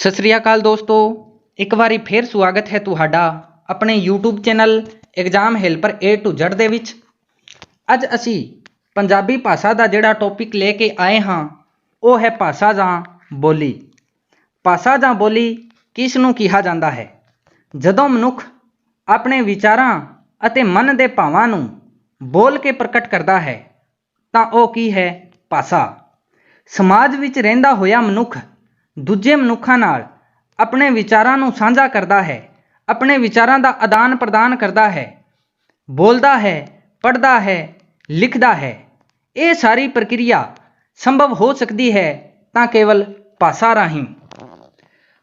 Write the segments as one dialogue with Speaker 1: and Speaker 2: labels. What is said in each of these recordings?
Speaker 1: सत श्री अकाल दोस्तों, एक बारी फिर स्वागत है तुहाडा अपने YouTube channel exam helper A to Z ਦੇ ਵਿੱਚ। ਅੱਜ ਅਸੀਂ ਪੰਜਾਬੀ ਭਾਸ਼ਾ ਦਾ ਜਿਹੜਾ ਟੌਪਿਕ ਲੈ ਕੇ ਆਏ ਹਾਂ ਉਹ ਹੈ ਭਾਸ਼ਾ ਜਾਂ ਬੋਲੀ। ਭਾਸ਼ਾ ਜਾਂ ਬੋਲੀ ਕਿਸ ਨੂੰ ਕਿਹਾ ਜਾਂਦਾ ਹੈ? ਜਦੋਂ ਮਨੁੱਖ ਆਪਣੇ ਵਿਚਾਰਾਂ ਅਤੇ ਮਨ ਦੇ ਭਾਵਾਂ ਨੂੰ ਬੋਲ ਕੇ ਪ੍ਰਗਟ ਕਰਦਾ ਹੈ ਤਾਂ ਉਹ ਕੀ ਹੈ? ਭਾਸ਼ਾ। ਸਮਾਜ ਵਿੱਚ ਰਹਿੰਦਾ ਹੋਇਆ ਮਨੁੱਖ ਦੂਜੇ ਮਨੁੱਖਾਂ ਨਾਲ ਆਪਣੇ ਵਿਚਾਰਾਂ ਨੂੰ ਸਾਂਝਾ ਕਰਦਾ ਹੈ, ਆਪਣੇ ਵਿਚਾਰਾਂ ਦਾ ਆਦਾਨ ਪ੍ਰਦਾਨ ਕਰਦਾ ਹੈ, ਬੋਲਦਾ ਹੈ, ਪੜ੍ਹਦਾ ਹੈ, ਲਿਖਦਾ ਹੈ। ਇਹ ਸਾਰੀ ਪ੍ਰਕਿਰਿਆ ਸੰਭਵ ਹੋ ਸਕਦੀ ਹੈ ਤਾਂ ਕੇਵਲ ਭਾਸ਼ਾ ਰਾਹੀਂ।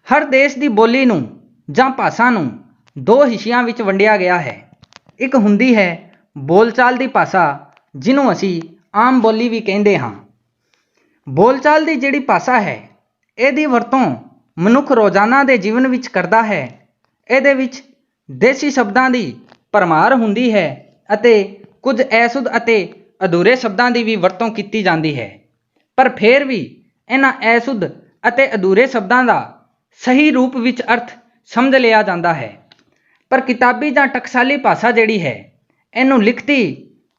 Speaker 1: ਹਰ ਦੇਸ਼ ਦੀ ਬੋਲੀ ਨੂੰ ਜਾਂ ਭਾਸ਼ਾ ਨੂੰ ਦੋ ਹਿੱਸਿਆਂ ਵਿੱਚ ਵੰਡਿਆ ਗਿਆ ਹੈ। ਇੱਕ ਹੁੰਦੀ ਹੈ ਬੋਲਚਾਲ ਦੀ ਭਾਸ਼ਾ, ਜਿਹਨੂੰ ਅਸੀਂ ਆਮ ਬੋਲੀ ਵੀ ਕਹਿੰਦੇ ਹਾਂ। ਬੋਲਚਾਲ ਦੀ ਜਿਹੜੀ ਭਾਸ਼ਾ ਹੈ ਇਹਦੀ ਵਰਤੋਂ ਮਨੁੱਖ ਰੋਜ਼ਾਨਾ ਦੇ ਜੀਵਨ ਵਿੱਚ ਕਰਦਾ ਹੈ। ਇਹਦੇ ਵਿੱਚ ਦੇਸੀ ਸ਼ਬਦਾਂ ਦੀ ਭਰਮਾਰ ਹੁੰਦੀ ਹੈ ਅਤੇ ਕੁਝ ਅਸ਼ੁੱਧ ਅਤੇ ਅਧੂਰੇ ਸ਼ਬਦਾਂ ਦੀ ਵੀ ਵਰਤੋਂ ਕੀਤੀ ਜਾਂਦੀ ਹੈ, ਪਰ ਫਿਰ ਵੀ ਇਹਨਾਂ ਅਸ਼ੁੱਧ ਅਤੇ ਅਧੂਰੇ ਸ਼ਬਦਾਂ ਦਾ ਸਹੀ ਰੂਪ ਵਿੱਚ ਅਰਥ ਸਮਝ ਲਿਆ ਜਾਂਦਾ ਹੈ। ਪਰ ਕਿਤਾਬੀ ਜਾਂ ਟਕਸਾਲੀ ਭਾਸ਼ਾ ਜਿਹੜੀ ਹੈ ਇਹਨੂੰ ਲਿਖਤੀ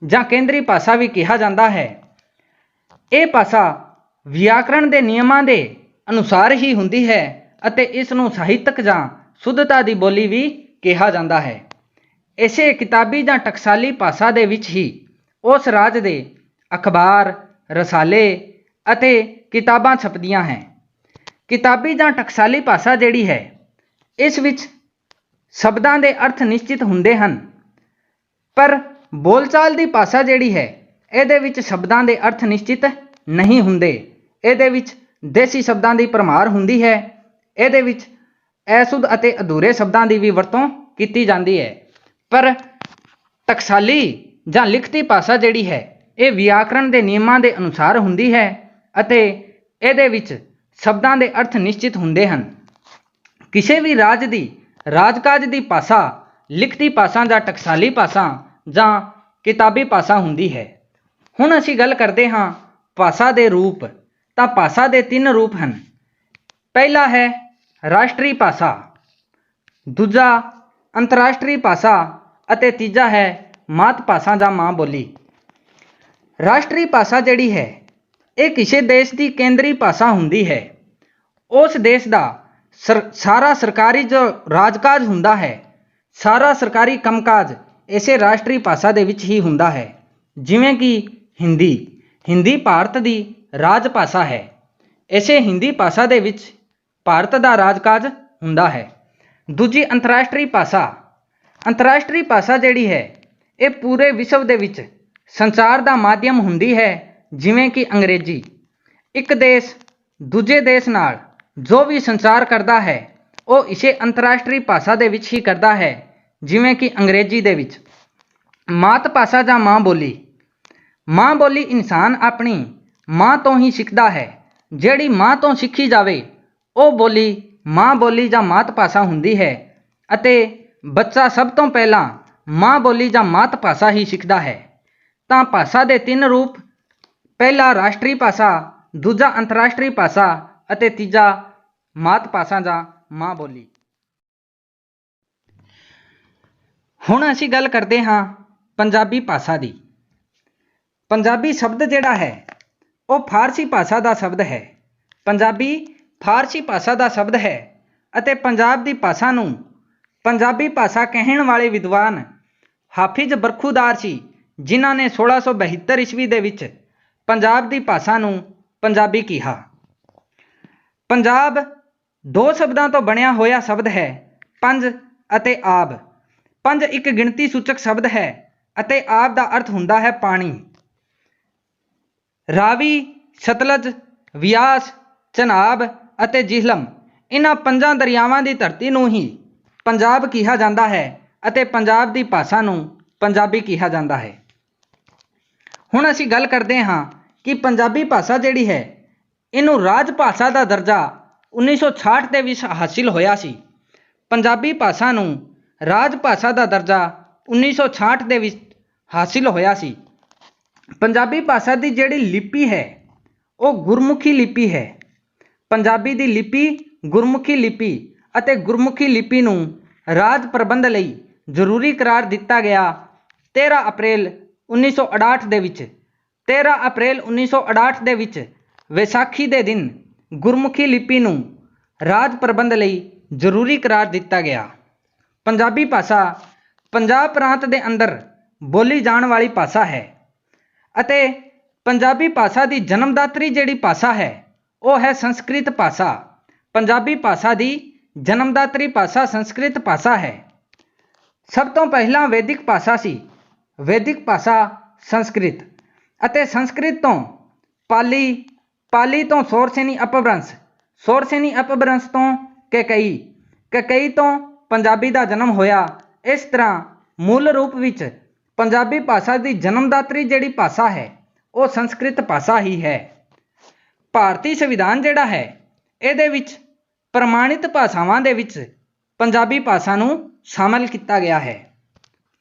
Speaker 1: ਜਾਂ ਕੇਂਦਰੀ ਭਾਸ਼ਾ ਵੀ ਕਿਹਾ ਜਾਂਦਾ ਹੈ। ਇਹ ਭਾਸ਼ਾ ਵਿਆਕਰਣ ਦੇ ਨਿਯਮਾਂ ਦੇ ਅਨੁਸਾਰ ਹੀ ਹੁੰਦੀ ਹੈ ਅਤੇ ਇਸ ਨੂੰ ਸਾਹਿਤਕ ਜਾਂ ਸ਼ੁੱਧਤਾ ਦੀ ਬੋਲੀ ਵੀ ਕਿਹਾ ਜਾਂਦਾ ਹੈ। ਇਸੇ ਕਿਤਾਬੀ ਜਾਂ ਟਕਸਾਲੀ ਭਾਸ਼ਾ ਦੇ ਵਿੱਚ ਹੀ ਉਸ ਰਾਜ ਦੇ ਅਖਬਾਰ, ਰਸਾਲੇ ਅਤੇ ਕਿਤਾਬਾਂ ਛਪਦੀਆਂ ਹੈ। ਕਿਤਾਬੀ ਜਾਂ ਟਕਸਾਲੀ ਭਾਸ਼ਾ ਜਿਹੜੀ ਹੈ ਇਸ ਵਿੱਚ ਸ਼ਬਦਾਂ ਦੇ ਅਰਥ ਨਿਸ਼ਚਿਤ ਹੁੰਦੇ ਹਨ, ਪਰ ਬੋਲਚਾਲ ਦੀ ਭਾਸ਼ਾ ਜਿਹੜੀ ਹੈ ਇਹਦੇ ਵਿੱਚ ਸ਼ਬਦਾਂ ਦੇ ਅਰਥ ਨਿਸ਼ਚਿਤ ਨਹੀਂ ਹੁੰਦੇ। ਇਹਦੇ ਵਿੱਚ ਦੇਸੀ ਸ਼ਬਦਾਂ ਦੀ ਭਰਮਾਰ ਹੁੰਦੀ ਹੈ। ਇਹਦੇ ਵਿੱਚ ਅਸ਼ੁੱਧ ਅਤੇ ਅਧੂਰੇ ਸ਼ਬਦਾਂ ਦੀ ਵੀ ਵਰਤੋਂ ਕੀਤੀ ਜਾਂਦੀ ਹੈ। ਪਰ ਟਕਸਾਲੀ ਜਾਂ ਲਿਖਤੀ ਭਾਸ਼ਾ ਜਿਹੜੀ ਹੈ ਇਹ ਵਿਆਕਰਣ ਦੇ ਨਿਯਮਾਂ ਦੇ ਅਨੁਸਾਰ ਹੁੰਦੀ ਹੈ ਅਤੇ ਇਹਦੇ ਵਿੱਚ ਸ਼ਬਦਾਂ ਦੇ ਅਰਥ ਨਿਸ਼ਚਿਤ ਹੁੰਦੇ ਹਨ। ਕਿਸੇ ਵੀ ਰਾਜ ਦੀ ਰਾਜਕਾਜ ਦੀ ਭਾਸ਼ਾ ਲਿਖਤੀ ਭਾਸ਼ਾ ਜਾਂ ਟਕਸਾਲੀ ਭਾਸ਼ਾ ਜਾਂ ਕਿਤਾਬੀ ਭਾਸ਼ਾ ਹੁੰਦੀ ਹੈ। ਹੁਣ ਅਸੀਂ ਗੱਲ ਕਰਦੇ ਹਾਂ ਭਾਸ਼ਾ ਦੇ ਰੂਪ। ਤਾਂ ਭਾਸ਼ਾ ਦੇ ਤਿੰਨ ਰੂਪ ਹਨ। ਪਹਿਲਾ ਹੈ ਰਾਸ਼ਟਰੀ ਭਾਸ਼ਾ, ਦੂਜਾ ਅੰਤਰਰਾਸ਼ਟਰੀ ਭਾਸ਼ਾ ਅਤੇ ਤੀਜਾ ਹੈ ਮਾਤ ਭਾਸ਼ਾ ਜਾਂ ਮਾਂ ਬੋਲੀ। ਰਾਸ਼ਟਰੀ ਭਾਸ਼ਾ ਜਿਹੜੀ ਹੈ ਇਹ ਕਿਸੇ ਦੇਸ਼ ਦੀ ਕੇਂਦਰੀ ਭਾਸ਼ਾ ਹੁੰਦੀ ਹੈ। ਉਸ ਦੇਸ਼ ਦਾ ਸਾਰਾ ਸਰਕਾਰੀ ਜੋ ਰਾਜਕਾਜ ਹੁੰਦਾ ਹੈ, ਸਾਰਾ ਸਰਕਾਰੀ ਕੰਮਕਾਜ ਇਸੇ ਰਾਸ਼ਟਰੀ ਭਾਸ਼ਾ ਦੇ ਵਿੱਚ ਹੀ ਹੁੰਦਾ ਹੈ। ਜਿਵੇਂ ਕਿ ਹਿੰਦੀ ਭਾਰਤ ਦੀ ਰਾਜ ਭਾਸ਼ਾ ਹੈ। ਇਸੇ ਹਿੰਦੀ ਭਾਸ਼ਾ ਦੇ ਵਿੱਚ ਭਾਰਤ ਦਾ ਰਾਜਕਾਜ ਹੁੰਦਾ ਹੈ। ਦੂਜੀ ਅੰਤਰਰਾਸ਼ਟਰੀ ਭਾਸ਼ਾ ਜਿਹੜੀ ਹੈ ਇਹ ਪੂਰੇ ਵਿਸ਼ਵ ਦੇ ਵਿੱਚ ਸੰਚਾਰ ਦਾ ਮਾਧਿਅਮ ਹੁੰਦੀ ਹੈ। ਜਿਵੇਂ ਕਿ ਅੰਗਰੇਜ਼ੀ। ਇੱਕ ਦੇਸ਼ ਦੂਜੇ ਦੇਸ਼ ਨਾਲ ਜੋ ਵੀ ਸੰਚਾਰ ਕਰਦਾ ਹੈ ਉਹ ਇਸੇ ਅੰਤਰਰਾਸ਼ਟਰੀ ਭਾਸ਼ਾ ਦੇ ਵਿੱਚ ਹੀ ਕਰਦਾ ਹੈ, ਜਿਵੇਂ ਕਿ ਅੰਗਰੇਜ਼ੀ ਦੇ ਵਿੱਚ। ਮਾਤ ਭਾਸ਼ਾ ਜਾਂ ਮਾਂ ਬੋਲੀ ਇਨਸਾਨ ਆਪਣੀ ਮਾਂ ਤੋਂ ਹੀ ਸਿੱਖਦਾ ਹੈ। ਜਿਹੜੀ ਮਾਂ ਤੋਂ ਸਿੱਖੀ ਜਾਵੇ ਉਹ ਬੋਲੀ ਮਾਂ ਬੋਲੀ ਜਾਂ ਮਾਤ ਭਾਸ਼ਾ ਹੁੰਦੀ ਹੈ ਅਤੇ ਬੱਚਾ ਸਭ ਤੋਂ ਪਹਿਲਾਂ ਮਾਂ ਬੋਲੀ ਜਾਂ ਮਾਤ ਭਾਸ਼ਾ ਹੀ ਸਿੱਖਦਾ ਹੈ। ਤਾਂ ਭਾਸ਼ਾ ਦੇ ਤਿੰਨ ਰੂਪ, ਪਹਿਲਾ ਰਾਸ਼ਟਰੀ ਭਾਸ਼ਾ, ਦੂਜਾ ਅੰਤਰਰਾਸ਼ਟਰੀ ਭਾਸ਼ਾ ਅਤੇ ਤੀਜਾ ਮਾਤ ਭਾਸ਼ਾ ਜਾਂ ਮਾਂ ਬੋਲੀ। ਹੁਣ ਅਸੀਂ ਗੱਲ ਕਰਦੇ ਹਾਂ ਪੰਜਾਬੀ ਭਾਸ਼ਾ ਦੀ। ਪੰਜਾਬੀ ਸ਼ਬਦ ਜਿਹੜਾ ਹੈ ਉਹ ਫਾਰਸੀ ਭਾਸ਼ਾ ਦਾ ਸ਼ਬਦ ਹੈ। ਪੰਜਾਬੀ ਫਾਰਸੀ ਭਾਸ਼ਾ ਦਾ ਸ਼ਬਦ ਹੈ ਅਤੇ ਪੰਜਾਬ ਦੀ ਭਾਸ਼ਾ ਨੂੰ ਪੰਜਾਬੀ ਭਾਸ਼ਾ ਕਹਿਣ ਵਾਲੇ ਵਿਦਵਾਨ ਹਾਫਿਜ਼ ਬਰਖੁਰਦਾਰ ਸੀ, ਜਿਨ੍ਹਾਂ ਨੇ 1672 ਈਸਵੀ ਦੇ ਵਿੱਚ ਪੰਜਾਬ ਦੀ ਭਾਸ਼ਾ ਨੂੰ ਪੰਜਾਬੀ ਕਿਹਾ। ਪੰਜਾਬ ਦੋ ਸ਼ਬਦਾਂ ਤੋਂ ਬਣਿਆ ਹੋਇਆ ਸ਼ਬਦ ਹੈ, ਪੰਜ ਅਤੇ ਆਬ। ਪੰਜ ਇੱਕ ਗਿਣਤੀ ਸੂਚਕ ਸ਼ਬਦ ਹੈ ਅਤੇ ਆਬ ਦਾ ਅਰਥ ਹੁੰਦਾ ਹੈ ਪਾਣੀ। ਰਾਵੀ, ਸਤਲਜ, ਵਿਆਸ, ਚਨਾਬ ਅਤੇ ਜੇਹਲਮ, ਇਹਨਾਂ ਪੰਜਾਂ ਦਰਿਆਵਾਂ ਦੀ ਧਰਤੀ ਨੂੰ ਹੀ ਪੰਜਾਬ ਕਿਹਾ ਜਾਂਦਾ ਹੈ ਅਤੇ ਪੰਜਾਬ ਦੀ ਭਾਸ਼ਾ ਨੂੰ ਪੰਜਾਬੀ ਕਿਹਾ ਜਾਂਦਾ ਹੈ। ਹੁਣ ਅਸੀਂ ਗੱਲ ਕਰਦੇ ਹਾਂ ਕਿ ਪੰਜਾਬੀ ਭਾਸ਼ਾ ਜਿਹੜੀ ਹੈ ਇਹਨੂੰ ਰਾਜ ਭਾਸ਼ਾ ਦਾ ਦਰਜਾ 1966 ਦੇ ਵਿੱਚ ਹਾਸਿਲ ਹੋਇਆ ਸੀ। ਪੰਜਾਬੀ ਭਾਸ਼ਾ ਨੂੰ ਰਾਜ ਭਾਸ਼ਾ ਦਾ ਦਰਜਾ 1966 ਦੇ ਵਿੱਚ ਹਾਸਿਲ ਹੋਇਆ ਸੀ। ਪੰਜਾਬੀ ਭਾਸ਼ਾ ਦੀ ਜਿਹੜੀ ਲਿਪੀ ਹੈ ਉਹ ਗੁਰਮੁਖੀ ਲਿਪੀ ਹੈ। ਪੰਜਾਬੀ ਦੀ ਲਿਪੀ ਗੁਰਮੁਖੀ ਲਿਪੀ ਅਤੇ ਗੁਰਮੁਖੀ ਲਿਪੀ ਨੂੰ ਰਾਜ ਪ੍ਰਬੰਧ ਲਈ ਜ਼ਰੂਰੀ ਕਰਾਰ ਦਿੱਤਾ ਗਿਆ। 13 ਅਪ੍ਰੈਲ 1968 ਦੇ ਵਿੱਚ 13 ਅਪ੍ਰੈਲ 1968 ਦੇ ਵਿੱਚ ਵਿਸਾਖੀ ਦੇ ਦਿਨ ਗੁਰਮੁਖੀ ਲਿਪੀ ਨੂੰ ਰਾਜ ਪ੍ਰਬੰਧ ਲਈ ਜ਼ਰੂਰੀ ਕਰਾਰ ਦਿੱਤਾ ਗਿਆ। ਪੰਜਾਬੀ ਭਾਸ਼ਾ ਪੰਜਾਬ ਪ੍ਰਾਂਤ ਦੇ ਅੰਦਰ ਬੋਲੀ ਜਾਣ ਵਾਲੀ ਭਾਸ਼ਾ ਹੈ ਅਤੇ ਪੰਜਾਬੀ ਭਾਸ਼ਾ ਦੀ ਜਨਮਦਾਤਰੀ ਜਿਹੜੀ ਭਾਸ਼ਾ ਹੈ ਉਹ ਹੈ ਸੰਸਕ੍ਰਿਤ ਭਾਸ਼ਾ। ਪੰਜਾਬੀ ਭਾਸ਼ਾ ਦੀ ਜਨਮਦਾਤਰੀ ਭਾਸ਼ਾ ਸੰਸਕ੍ਰਿਤ ਭਾਸ਼ਾ ਹੈ। ਸਭ ਤੋਂ ਪਹਿਲਾਂ ਵੈਦਿਕ ਭਾਸ਼ਾ ਸੀ। ਵੈਦਿਕ ਭਾਸ਼ਾ ਸੰਸਕ੍ਰਿਤ ਅਤੇ ਸੰਸਕ੍ਰਿਤ ਤੋਂ ਪਾਲੀ, ਪਾਲੀ ਤੋਂ ਸੌਰਸੇਨੀ ਅਪਭ੍ਰੰਸ਼, ਸੌਰਸੇਨੀ ਅਪਭ੍ਰੰਸ਼ ਤੋਂ ਕੈਕਈ, ਕੈਕਈ ਤੋਂ ਪੰਜਾਬੀ ਦਾ ਜਨਮ ਹੋਇਆ। ਇਸ ਤਰ੍ਹਾਂ ਮੂਲ ਰੂਪ ਵਿੱਚ ਪੰਜਾਬੀ ਭਾਸ਼ਾ ਦੀ ਜਨਮਦਾਤਰੀ ਜਿਹੜੀ ਭਾਸ਼ਾ ਹੈ ਉਹ ਸੰਸਕ੍ਰਿਤ ਭਾਸ਼ਾ ਹੀ ਹੈ। ਭਾਰਤੀ ਸੰਵਿਧਾਨ ਜਿਹੜਾ ਹੈ ਇਹਦੇ ਵਿੱਚ ਪ੍ਰਮਾਣਿਤ ਭਾਸ਼ਾਵਾਂ ਦੇ ਵਿੱਚ ਪੰਜਾਬੀ ਭਾਸ਼ਾ ਨੂੰ ਸ਼ਾਮਲ ਕੀਤਾ ਗਿਆ ਹੈ।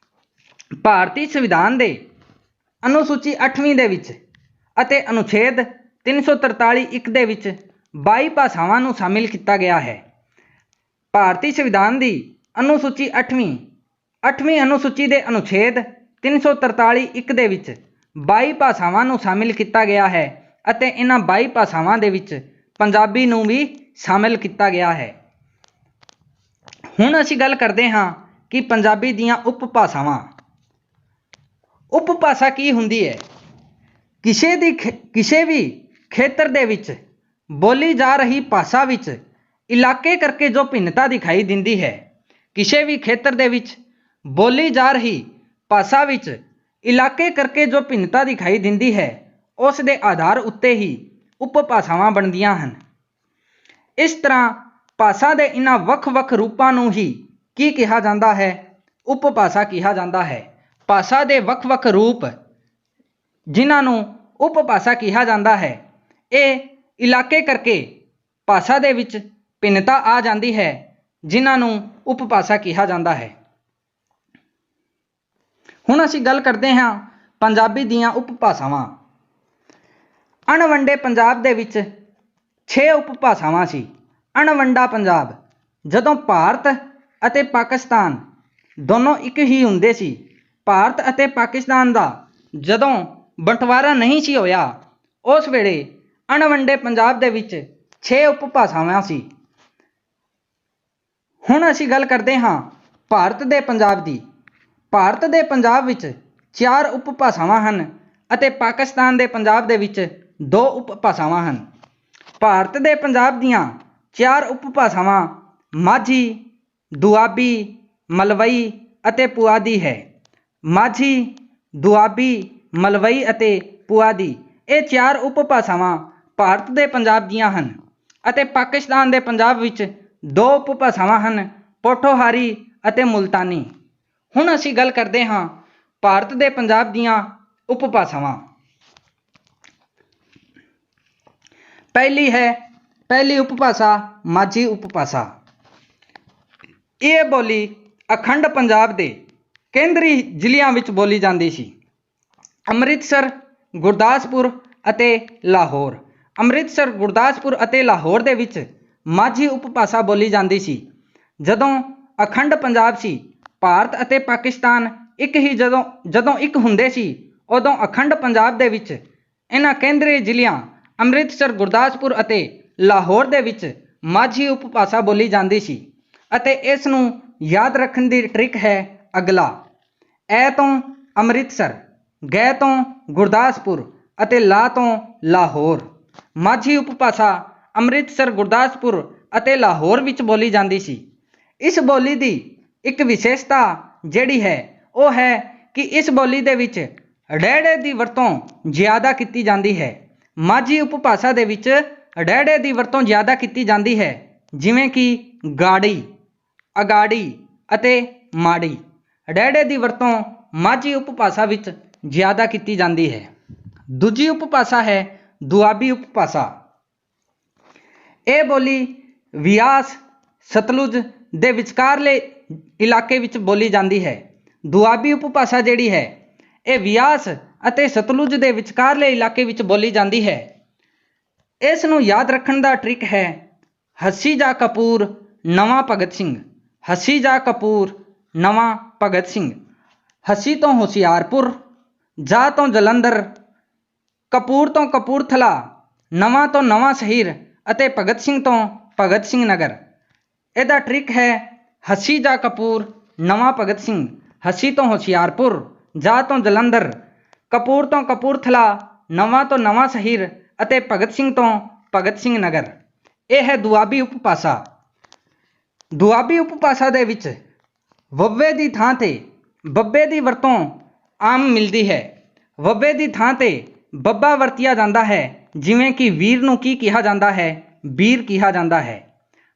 Speaker 1: ਭਾਰਤੀ ਸੰਵਿਧਾਨ ਦੇ ਅਨੁਸੂਚੀ 8ਵੀਂ ਦੇ ਵਿੱਚ ਅਤੇ ਅਨੁਛੇਦ 343(1) ਦੇ ਵਿੱਚ 22 ਭਾਸ਼ਾਵਾਂ ਨੂੰ ਸ਼ਾਮਿਲ ਕੀਤਾ ਗਿਆ ਹੈ। ਭਾਰਤੀ ਸੰਵਿਧਾਨ ਦੀ ਅਨੁਸੂਚੀ 8ਵੀਂ ਅਨੁਸੂਚੀ ਦੇ ਅਨੁਛੇਦ 343(1) ਦੇ ਵਿੱਚ 22 ਭਾਸ਼ਾਵਾਂ ਨੂੰ ਸ਼ਾਮਿਲ ਕੀਤਾ ਗਿਆ ਹੈ ਅਤੇ ਇਹਨਾਂ 22 ਭਾਸ਼ਾਵਾਂ ਦੇ ਵਿੱਚ ਪੰਜਾਬੀ ਨੂੰ ਵੀ ਸ਼ਾਮਿਲ ਕੀਤਾ ਗਿਆ ਹੈ। ਹੁਣ ਅਸੀਂ ਗੱਲ ਕਰਦੇ ਹਾਂ ਕਿ ਪੰਜਾਬੀ ਦੀਆਂ ਉਪ ਭਾਸ਼ਾਵਾਂ। ਉਪ ਭਾਸ਼ਾ ਕੀ ਹੁੰਦੀ ਹੈ? ਕਿਸੇ ਵੀ ਖੇਤਰ ਦੇ ਵਿੱਚ ਬੋਲੀ ਜਾ ਰਹੀ ਭਾਸ਼ਾ ਵਿੱਚ ਇਲਾਕੇ ਕਰਕੇ ਜੋ ਭਿੰਨਤਾ ਦਿਖਾਈ ਦਿੰਦੀ ਹੈ, ਕਿਸੇ ਵੀ ਖੇਤਰ ਦੇ ਵਿੱਚ ਬੋਲੀ ਜਾ ਰਹੀ ਭਾਸ਼ਾ ਵਿੱਚ ਇਲਾਕੇ ਕਰਕੇ ਜੋ ਭਿੰਨਤਾ ਦਿਖਾਈ ਦਿੰਦੀ ਹੈ ਉਸ ਦੇ ਆਧਾਰ ਉੱਤੇ ਹੀ ਉਪ ਭਾਸ਼ਾਵਾਂ ਬਣਦੀਆਂ ਹਨ। ਇਸ ਤਰ੍ਹਾਂ ਭਾਸ਼ਾ ਦੇ ਇਹਨਾਂ ਵੱਖ-ਵੱਖ ਰੂਪਾਂ ਨੂੰ ਹੀ ਕੀ ਕਿਹਾ ਜਾਂਦਾ ਹੈ? ਉਪ ਭਾਸ਼ਾ ਕਿਹਾ ਜਾਂਦਾ ਹੈ। ਭਾਸ਼ਾ ਦੇ ਵੱਖ-ਵੱਖ ਰੂਪ ਜਿਨ੍ਹਾਂ ਨੂੰ ਉਪ ਭਾਸ਼ਾ ਕਿਹਾ ਜਾਂਦਾ ਹੈ, ਇਹ ਇਲਾਕੇ ਕਰਕੇ ਭਾਸ਼ਾ ਦੇ ਵਿੱਚ ਭਿੰਨਤਾ ਆ ਜਾਂਦੀ ਹੈ, ਜਿਨ੍ਹਾਂ ਨੂੰ ਉਪ ਭਾਸ਼ਾ ਕਿਹਾ ਜਾਂਦਾ ਹੈ। ਹੁਣ ਅਸੀਂ ਗੱਲ ਕਰਦੇ ਹਾਂ ਪੰਜਾਬੀ ਦੀਆਂ ਉਪ ਭਾਸ਼ਾਵਾਂ। ਅਣਵੰਡੇ ਪੰਜਾਬ ਦੇ ਵਿੱਚ 6 ਉਪ ਭਾਸ਼ਾਵਾਂ ਸੀ। ਅਣਵੰਡਾ ਪੰਜਾਬ, ਜਦੋਂ ਭਾਰਤ ਅਤੇ ਪਾਕਿਸਤਾਨ ਦੋਨੋਂ ਇੱਕ ਹੀ ਹੁੰਦੇ ਸੀ, ਭਾਰਤ ਅਤੇ ਪਾਕਿਸਤਾਨ ਦਾ ਜਦੋਂ ਬੰਟਵਾਰਾ ਨਹੀਂ ਸੀ ਹੋਇਆ ਉਸ ਵੇਲੇ ਅਣਵੰਡੇ ਪੰਜਾਬ ਦੇ ਵਿੱਚ 6 ਉਪ ਭਾਸ਼ਾਵਾਂ ਸੀ। ਹੁਣ ਅਸੀਂ ਗੱਲ ਕਰਦੇ ਹਾਂ ਭਾਰਤ ਦੇ ਪੰਜਾਬ ਦੀ। ਭਾਰਤ ਦੇ ਪੰਜਾਬ ਵਿੱਚ 4 ਉਪ ਭਾਸ਼ਾਵਾਂ ਹਨ ਅਤੇ ਪਾਕਿਸਤਾਨ ਦੇ ਪੰਜਾਬ ਦੇ ਵਿੱਚ 2 ਉਪ ਭਾਸ਼ਾਵਾਂ ਹਨ। ਭਾਰਤ ਦੇ ਪੰਜਾਬ ਦੀਆਂ 4 ਉਪ ਭਾਸ਼ਾਵਾਂ ਮਾਝੀ, ਦੁਆਬੀ, ਮਲਵਈ ਅਤੇ ਪੁਆਧੀ ਹੈ। ਮਾਝੀ, ਦੁਆਬੀ, ਮਲਵਈ ਅਤੇ ਪੁਆਧੀ ਇਹ 4 ਉਪ ਭਾਸ਼ਾਵਾਂ ਭਾਰਤ ਦੇ ਪੰਜਾਬ ਦੀਆਂ ਹਨ ਅਤੇ ਪਾਕਿਸਤਾਨ ਦੇ ਪੰਜਾਬ ਵਿੱਚ 2 ਉਪ ਭਾਸ਼ਾਵਾਂ ਹਨ, ਪੋਠੋਹਾਰੀ ਅਤੇ ਮੁਲਤਾਨੀ। ਹੁਣ ਅਸੀਂ ਗੱਲ ਕਰਦੇ ਹਾਂ ਭਾਰਤ ਦੇ ਪੰਜਾਬ ਦੀਆਂ ਉਪ ਭਾਸ਼ਾਵਾਂ। ਪਹਿਲੀ ਉਪ ਭਾਸ਼ਾ ਮਾਝੀ ਉਪ ਭਾਸ਼ਾ। ਇਹ ਬੋਲੀ ਅਖੰਡ ਪੰਜਾਬ ਦੇ ਕੇਂਦਰੀ ਜ਼ਿਲ੍ਹਿਆਂ ਵਿੱਚ ਬੋਲੀ ਜਾਂਦੀ ਸੀ। ਅੰਮ੍ਰਿਤਸਰ, ਗੁਰਦਾਸਪੁਰ ਅਤੇ ਲਾਹੌਰ। ਅੰਮ੍ਰਿਤਸਰ, ਗੁਰਦਾਸਪੁਰ ਅਤੇ ਲਾਹੌਰ ਦੇ ਵਿੱਚ ਮਾਝੀ ਉਪ ਭਾਸ਼ਾ ਬੋਲੀ ਜਾਂਦੀ ਸੀ। ਜਦੋਂ ਅਖੰਡ ਪੰਜਾਬ ਸੀ, ਭਾਰਤ ਅਤੇ ਪਾਕਿਸਤਾਨ ਜਦੋਂ ਇੱਕ ਹੁੰਦੇ ਸੀ, ਉਦੋਂ ਅਖੰਡ ਪੰਜਾਬ ਦੇ ਵਿੱਚ ਇਹਨਾਂ ਕੇਂਦਰੀ ਜ਼ਿਲ੍ਹਿਆਂ ਅੰਮ੍ਰਿਤਸਰ, ਗੁਰਦਾਸਪੁਰ ਅਤੇ ਲਾਹੌਰ ਦੇ ਵਿੱਚ ਮਾਝੀ ਉਪ ਭਾਸ਼ਾ ਬੋਲੀ ਜਾਂਦੀ ਸੀ ਅਤੇ ਇਸ ਨੂੰ ਯਾਦ ਰੱਖਣ ਦੀ ਟ੍ਰਿਕ ਹੈ ਅਗਲਾ। ਐ ਤੋਂ ਅੰਮ੍ਰਿਤਸਰ, ਗੈ ਤੋਂ ਗੁਰਦਾਸਪੁਰ ਅਤੇ ਲਾ ਤੋਂ ਲਾਹੌਰ। ਮਾਝੀ ਉਪ ਭਾਸ਼ਾ ਅੰਮ੍ਰਿਤਸਰ, ਗੁਰਦਾਸਪੁਰ ਅਤੇ ਲਾਹੌਰ ਵਿੱਚ ਬੋਲੀ ਜਾਂਦੀ ਸੀ। ਇਸ ਬੋਲੀ ਦੀ ਇੱਕ ਵਿਸ਼ੇਸ਼ਤਾ ਜਿਹੜੀ ਹੈ ਉਹ ਹੈ ਕਿ ਇਸ ਬੋਲੀ ਦੇ ਵਿੱਚ ੜੇੜੇ ਦੀ ਵਰਤੋਂ ਜ਼ਿਆਦਾ ਕੀਤੀ ਜਾਂਦੀ ਹੈ। ਮਾਝੀ ਉਪ ਭਾਸ਼ਾ ਦੇ ਵਿੱਚ ੜੇੜੇ ਦੀ ਵਰਤੋਂ ਜ਼ਿਆਦਾ ਕੀਤੀ ਜਾਂਦੀ ਹੈ, ਜਿਵੇਂ ਕਿ ਗਾੜੀ, ਅਗਾੜੀ ਅਤੇ ਮਾੜੀ। ੜੇੜੇ ਦੀ ਵਰਤੋਂ ਮਾਝੀ ਉਪ ਭਾਸ਼ਾ ਵਿੱਚ ਜ਼ਿਆਦਾ ਕੀਤੀ ਜਾਂਦੀ ਹੈ। ਦੂਜੀ ਉਪ ਭਾਸ਼ਾ ਹੈ ਦੁਆਬੀ ਉਪ ਭਾਸ਼ਾ। ਇਹ ਬੋਲੀ ਬਿਆਸ, ਸਤਲੁਜ ਦੇ ਵਿਚਕਾਰਲੇ ਇਲਾਕੇ ਵਿੱਚ ਬੋਲੀ ਜਾਂਦੀ ਹੈ। ਦੁਆਬੀ ਉਪ ਭਾਸ਼ਾ ਜਿਹੜੀ ਹੈ ਇਹ ਬਿਆਸ ਅਤੇ ਸਤਲੁਜ ਦੇ ਵਿਚਕਾਰਲੇ ਇਲਾਕੇ ਵਿੱਚ ਬੋਲੀ ਜਾਂਦੀ ਹੈ। ਇਸ ਨੂੰ ਯਾਦ ਰੱਖਣ ਦਾ ਟ੍ਰਿਕ ਹੈ ਹੱਸੀ ਜਾ ਕਪੂਰ ਨਵਾਂ ਭਗਤ ਸਿੰਘ। ਹੱਸੀ ਜਾ ਕਪੂਰ ਨਵਾਂ ਭਗਤ ਸਿੰਘ। ਹੱਸੀ ਤੋਂ ਹੁਸ਼ਿਆਰਪੁਰ, ਜਾ ਤੋਂ ਜਲੰਧਰ, ਕਪੂਰ ਤੋਂ ਕਪੂਰਥਲਾ, ਨਵਾਂ ਤੋਂ ਨਵਾਂ ਸ਼ਹਿਰ ਅਤੇ ਭਗਤ ਸਿੰਘ ਤੋਂ ਭਗਤ ਸਿੰਘ ਨਗਰ। ਇਹਦਾ ਟ੍ਰਿਕ ਹੈ ਹੱਸੀ ਜਾ ਕਪੂਰ ਨਵਾਂ ਭਗਤ ਸਿੰਘ। ਹੱਸੀ ਤੋਂ ਹੁਸ਼ਿਆਰਪੁਰ, ਜਾ ਤੋਂ ਜਲੰਧਰ, ਕਪੂਰ ਤੋਂ ਕਪੂਰਥਲਾ, ਨਵਾਂ ਤੋਂ ਨਵਾਂ ਸ਼ਹਿਰ ਅਤੇ ਭਗਤ ਸਿੰਘ ਤੋਂ ਭਗਤ ਸਿੰਘ ਨਗਰ। ਇਹ ਹੈ ਦੁਆਬੀ ਉਪਭਾਸ਼ਾ। ਦੁਆਬੀ ਉਪਭਾਸ਼ਾ ਦੇ ਵਿੱਚ ਵੱਵੇ ਦੀ ਥਾਂ ਤੇ ਬੱਬੇ ਦੀ ਵਰਤੋਂ ਆਮ ਮਿਲਦੀ ਹੈ। ਵੱਵੇ ਦੀ ਥਾਂ ਤੇ ਬੱਬਾ ਵਰਤਿਆ ਜਾਂਦਾ ਹੈ, ਜਿਵੇਂ ਕਿ ਵੀਰ ਨੂੰ ਕੀ ਕਿਹਾ ਜਾਂਦਾ ਹੈ? ਵੀਰ ਕਿਹਾ ਜਾਂਦਾ ਹੈ।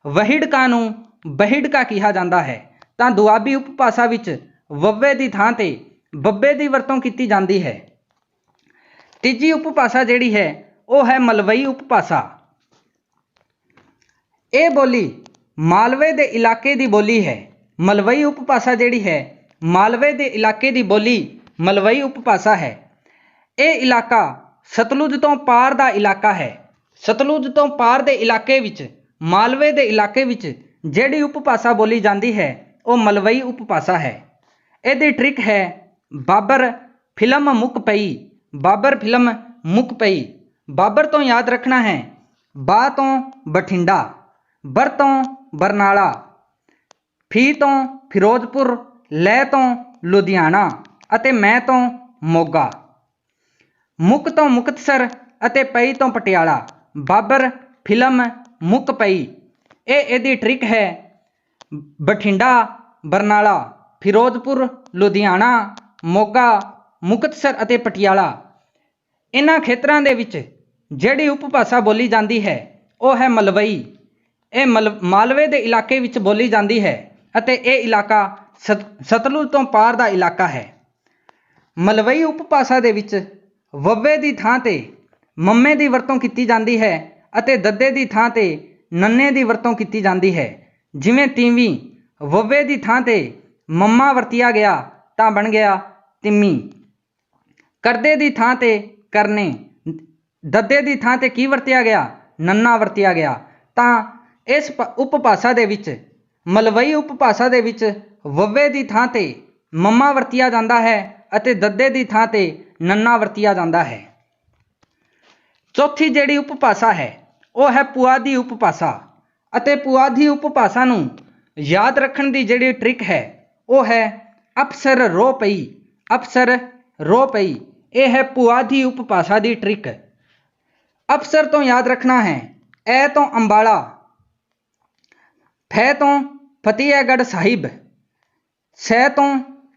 Speaker 1: ਵਹਿੜਕਾ ਨੂੰ ਬਹਿੜਕਾ ਕਿਹਾ ਜਾਂਦਾ ਹੈ। ਤਾਂ ਦੁਆਬੀ ਉਪਭਾਸ਼ਾ ਵਿੱਚ ਵੱਵੇ ਦੀ ਥਾਂ ਤੇ ਬੱਬੇ ਦੀ ਵਰਤੋਂ ਕੀਤੀ ਜਾਂਦੀ ਹੈ। ਤੀਜੀ ਉਪਭਾਸ਼ਾ ਜਿਹੜੀ ਹੈ ਉਹ ਹੈ ਮਲਵਈ ਉਪਭਾਸ਼ਾ। ਇਹ ਬੋਲੀ ਮਾਲਵੇ ਦੇ ਇਲਾਕੇ ਦੀ ਬੋਲੀ ਹੈ। ਮਲਵਈ ਉਪਭਾਸ਼ਾ ਜਿਹੜੀ ਹੈ ਮਾਲਵੇ ਦੇ ਇਲਾਕੇ ਦੀ ਬੋਲੀ ਮਲਵਈ ਉਪਭਾਸ਼ਾ ਹੈ। ਇਹ ਇਲਾਕਾ ਸਤਲੁਜ ਤੋਂ ਪਾਰ ਦਾ ਇਲਾਕਾ ਹੈ। ਸਤਲੁਜ ਤੋਂ ਪਾਰ ਦੇ ਇਲਾਕੇ ਵਿੱਚ ਮਾਲਵੇ ਦੇ ਇਲਾਕੇ ਵਿੱਚ ਜਿਹੜੀ ਉਪਭਾਸ਼ਾ ਬੋਲੀ ਜਾਂਦੀ ਹੈ ਉਹ ਮਲਵਈ ਉਪਭਾਸ਼ਾ ਹੈ। ਇਹਦੀ ਟ੍ਰਿਕ ਹੈ ਬਾਬਰ ਫਿਲਮ ਮੁੱਕ ਪਈ। ਬਾਬਰ ਫਿਲਮ ਮੁੱਕ ਪਈ। ਬਾਬਰ ਤੋਂ ਯਾਦ ਰੱਖਣਾ ਹੈ ਬਾ ਤੋਂ ਬਠਿੰਡਾ, ਬਰ ਤੋਂ ਬਰਨਾਲਾ, ਫੀ ਤੋਂ ਫਿਰੋਜ਼ਪੁਰ, ਲੈ ਤੋਂ ਲੁਧਿਆਣਾ ਅਤੇ ਮੈਂ ਤੋਂ ਮੋਗਾ। ਮੁੱਕ ਤੋਂ ਮੁਕਤਸਰ ਅਤੇ ਪਈ ਤੋਂ ਪਟਿਆਲਾ। ਬਾਬਰ ਫਿਲਮ ਮੁੱਕ ਪਈ। ਇਹ ਇਹਦੀ ਟ੍ਰਿਕ ਹੈ ਬਠਿੰਡਾ, ਬਰਨਾਲਾ, ਫਿਰੋਜ਼ਪੁਰ, ਲੁਧਿਆਣਾ, ਮੋਗਾ, ਮੁਕਤਸਰ ਅਤੇ ਪਟਿਆਲਾ। ਇਹਨਾਂ ਖੇਤਰਾਂ ਦੇ ਵਿੱਚ ਜਿਹੜੀ ਉਪਭਾਸ਼ਾ ਬੋਲੀ ਜਾਂਦੀ ਹੈ ਉਹ ਹੈ ਮਲਵਈ। ਇਹ ਮਾਲਵੇ ਦੇ ਇਲਾਕੇ ਵਿੱਚ ਬੋਲੀ ਜਾਂਦੀ ਹੈ ਅਤੇ ਇਹ ਇਲਾਕਾ ਸਤਲੁਜ ਤੋਂ ਪਾਰ ਦਾ ਇਲਾਕਾ ਹੈ। ਮਲਵਈ ਉਪਭਾਸ਼ਾ ਦੇ ਵਿੱਚ ਵੱਵੇ ਦੀ ਥਾਂ ਤੇ ਮੰਮੇ ਦੀ ਵਰਤੋਂ ਕੀਤੀ ਜਾਂਦੀ ਹੈ ਅਤੇ ਦੱਦੇ ਦੀ ਥਾਂ ਤੇ ਨੰਨੇ ਦੀ ਵਰਤੋਂ ਕੀਤੀ ਜਾਂਦੀ ਹੈ। ਜਿਵੇਂ ਤੀਵੀਂ, ਵੱਵੇ ਦੀ ਥਾਂ ਤੇ ਮੰਮਾ ਵਰਤਿਆ ਗਿਆ ਤਾਂ ਬਣ ਗਿਆ ਤਿੰਮੀ। ਕਰਦੇ ਦੀ ਥਾਂ ਤੇ ਕਰਨੇ, ਦੱਦੇ ਦੀ ਥਾਂ ਤੇ ਕੀ ਵਰਤਿਆ ਗਿਆ? ਨੰਨਾ ਵਰਤਿਆ ਗਿਆ। ਤਾਂ ਇਸ ਉਪਭਾਸ਼ਾ ਦੇ ਵਿੱਚ ਮਲਵਈ ਉਪਭਾਸ਼ਾ ਦੇ ਵਿੱਚ ਵੱਵੇ ਦੀ ਥਾਂ ਤੇ ਮੰਮਾ ਵਰਤਿਆ ਜਾਂਦਾ ਹੈ ਅਤੇ ਦੱਦੇ ਦੀ ਥਾਂ ਤੇ ਨੰਨਾ ਵਰਤਿਆ ਜਾਂਦਾ ਹੈ। ਚੌਥੀ ਜਿਹੜੀ ਉਪਭਾਸ਼ਾ ਹੈ ਉਹ ਹੈ ਪੁਆਧੀ ਉਪਭਾਸ਼ਾ। ਅਤੇ ਪੁਆਧੀ ਉਪਭਾਸ਼ਾ ਨੂੰ ਯਾਦ ਰੱਖਣ ਦੀ ਜਿਹੜੀ ਟ੍ਰਿਕ ਹੈ ਉਹ ਹੈ ਅਪਸਰ ਰੋ ਪਈ। ਅਪਸਰ ਰੋ ਪਈ। ਇਹ ਹੈ ਪੁਆਧੀ ਉਪਭਾਸ਼ਾ ਦੀ ਟ੍ਰਿਕ। ਅਪਸਰ ਤੋਂ ਯਾਦ ਰੱਖਣਾ ਹੈ ਐ ਤੋਂ ਅੰਬਾਲਾ, ਫੈ ਤੋਂ ਫਤਿਹਗੜ੍ਹ ਸਾਹਿਬ, ਸੈ ਤੋਂ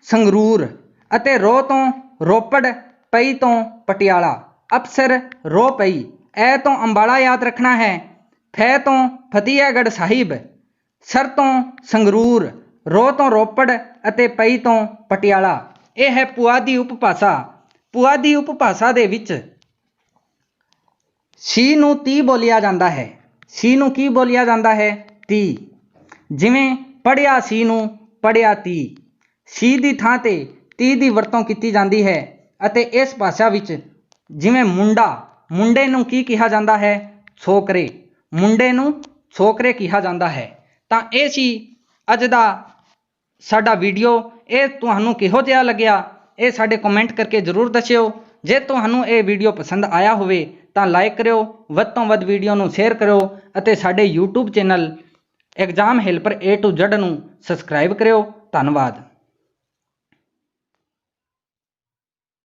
Speaker 1: ਸੰਗਰੂਰ ਅਤੇ ਰੋ ਤੋਂ ਰੋਪੜ, ਪਈ ਤੋਂ ਪਟਿਆਲਾ। ਅਪਸਰ ਰੋ ਪਈ। ਐ ਤੋਂ ਅੰਬਾਲਾ ਯਾਦ ਰੱਖਣਾ ਹੈ, ਫੈ ਤੋਂ ਫਤਿਹਗੜ੍ਹ ਸਾਹਿਬ, ਸਰ ਤੋਂ ਸੰਗਰੂਰ, ਰੋ ਤੋਂ ਰੋਪੜ ਅਤੇ ਪਈ ਤੋਂ ਪਟਿਆਲਾ। ਇਹ ਹੈ ਪੁਆਧੀ ਉਪਭਾਸ਼ਾ। ਪੁਆਧੀ ਉਪਭਾਸ਼ਾ ਦੇ ਵਿੱਚ ਸੀ ਨੂੰ ਤੀ ਬੋਲਿਆ ਜਾਂਦਾ ਹੈ। ਸੀ ਨੂੰ ਕੀ ਬੋਲਿਆ ਜਾਂਦਾ ਹੈ? ਤੀ। ਜਿਵੇਂ ਪੜ੍ਹਿਆ ਸੀ ਨੂੰ ਪੜ੍ਹਿਆ ਤੀ। ਸੀ ਦੀ ਥਾਂ ਤੇ ਤੀ ਦੀ ਵਰਤੋਂ ਕੀਤੀ ਜਾਂਦੀ ਹੈ ਅਤੇ ਇਸ ਭਾਸ਼ਾ ਵਿੱਚ ਜਿਵੇਂ ਮੁੰਡਾ, ਮੁੰਡੇ ਨੂੰ ਕੀ ਕਿਹਾ ਜਾਂਦਾ ਹੈ? ਛੋਕਰੇ। ਮੁੰਡੇ ਨੂੰ ਛੋਕਰੇ ਕਿਹਾ ਜਾਂਦਾ ਹੈ। ਤਾਂ ਇਹ ਸੀ ਅੱਜ ਦਾ ਸਾਡਾ ਵੀਡੀਓ। ਇਹ ਤੁਹਾਨੂੰ ਕਿਹੋ ਜਿਹਾ ਲੱਗਿਆ ਇਹ ਸਾਡੇ ਕਮੈਂਟ ਕਰਕੇ ਜ਼ਰੂਰ ਦੱਸਿਓ। ਜੇ ਤੁਹਾਨੂੰ ਇਹ ਵੀਡੀਓ ਪਸੰਦ ਆਇਆ ਹੋਵੇ ਤਾਂ ਲਾਈਕ ਕਰਿਓ, ਵੱਧ ਤੋਂ ਵੱਧ ਵੀਡੀਓ ਨੂੰ ਸ਼ੇਅਰ ਕਰਿਓ ਅਤੇ ਸਾਡੇ YouTube channel exam helper A to Z ਨੂੰ ਸਬਸਕ੍ਰਾਈਬ ਕਰਿਓ। ਧੰਨਵਾਦ।